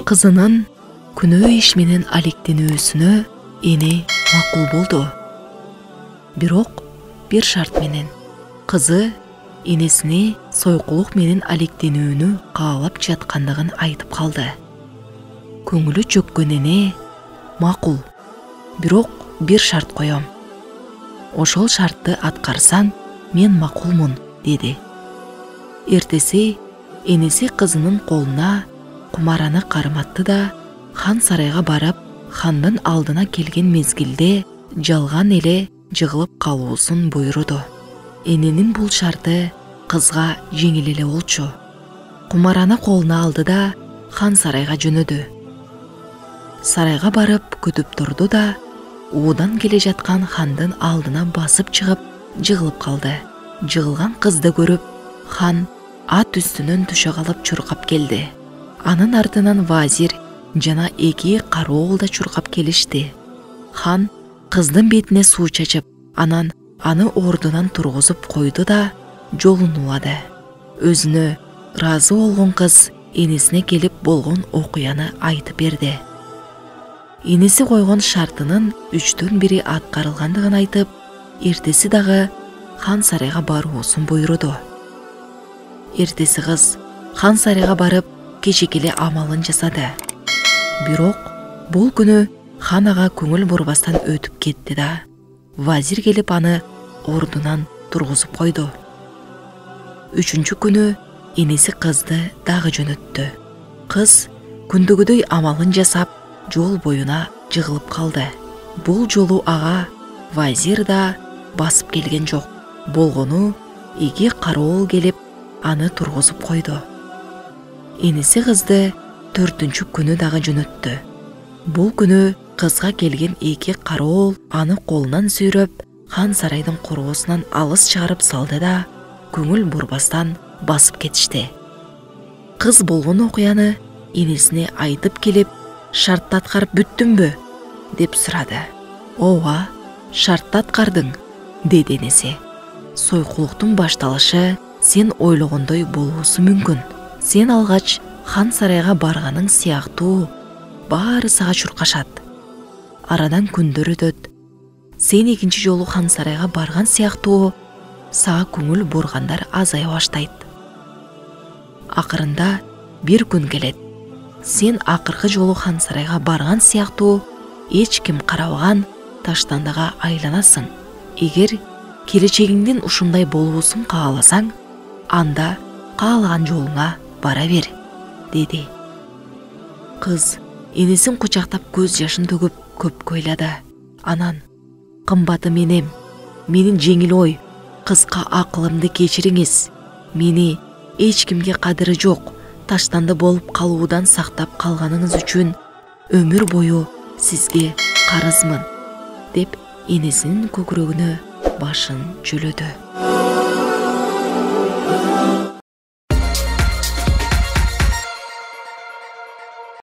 Кызынын күнөө иш менен алектенүүсүнө эне макул болду. Бирок бир шарт менен. Кызы энесине сойкулук менен алектенүүнү каалап жаткандыгын айтып калды. Көңүлү чөккөн эне макул, бирок бир шарт коём. Ошол шартты аткарсаң, мен макулмун, деди. Эртеси энеси кызынын колуна кумараны карматты да хан сарайга барып, хандын алдына келген мезгилде жалган эле жыгылып калуусун буйруду. Эненин бул шарты кызга жеңил эле болчу. Кумараны колуна алды да хан сарайга жөнөдү. Сарайга барып күтүп турду да уудан келе жаткан хандын алдына басып чыгып жыгылып калды. Жыгылган кызды көрүп, хан ат үстүнөн түшө калып чуркап келди. Анын артынан вазир жана 2 кароол да чуркап келишти. Хан кыздын бетине суу чачып, анан аны ордунан тургузуп койду да жолун улады. Өзүнө ыраазы болгон кыз энесине келип болгон окуяны айтып берди. Энеси койгон шартынын 3төн 1 аткарылгандыгын айтып, эртеси дагы хан сарайга баруусун буйруду. Эртеси кыз хан сарайга барып, кечеки эле амалын жасады. Бирок бул күнү хан ага көңүл бурбастан өтүп кетти да, вазир келип аны ордунан тургузуп койду. 3-чү күнү энеси кызды дагы жөнөттү. Кыз күндүгүдөй амалын жасап, жол боюна жыгылып калды. Бул жолу ага вазир да басып келген жок. Болгону 2 кароол келип, аны тургузуп койду. Энеси кызды 4-чү күнү дагы жөнөттү. Бул күнү кызга келген 2 кароол аны колунан сүйрөп, хан сарайдын короосунан алыс чыгарып салды да, көңүл бурбастан басып кетишти. Кыз болгон окуяны энесине айтып келип, шартты аткарып бүттүмбү? Деп сурады. Ооба, шартты аткардың, деди энеси. Сойкулуктун башталышы сен ойлогондой болуусу мүмкүн. Сен алгач хан сарайга барганың сыяктуу баары сага чуркашат. Арадан күндөр өтөт. Сен 2-нчи жолу хан сарайга барган сыяктуу сага көңүл бургандар азая баштайт. Акырында бир күн келет. Сен акыркы жолу хан сарайга барган сыяктуу эч ким карабаган таштандыга айланасың. Эгер келечегиңдин ушундай болуусун кааласаң, анда каалаган жолуңа бара бер, деди. Кыз энесин кучактап көз жашын төгүп көп ойлады. Анан, кымбатым энем, менин жеңил ой, кыска акылымды кечириңиз. Мени эч кимге кадыры жок, таштанды болуп калуудан сактап калганыңыз үчүн өмүр бою сизге карызмын, деп энесинин көкүрөгүнө башын жөлөдү.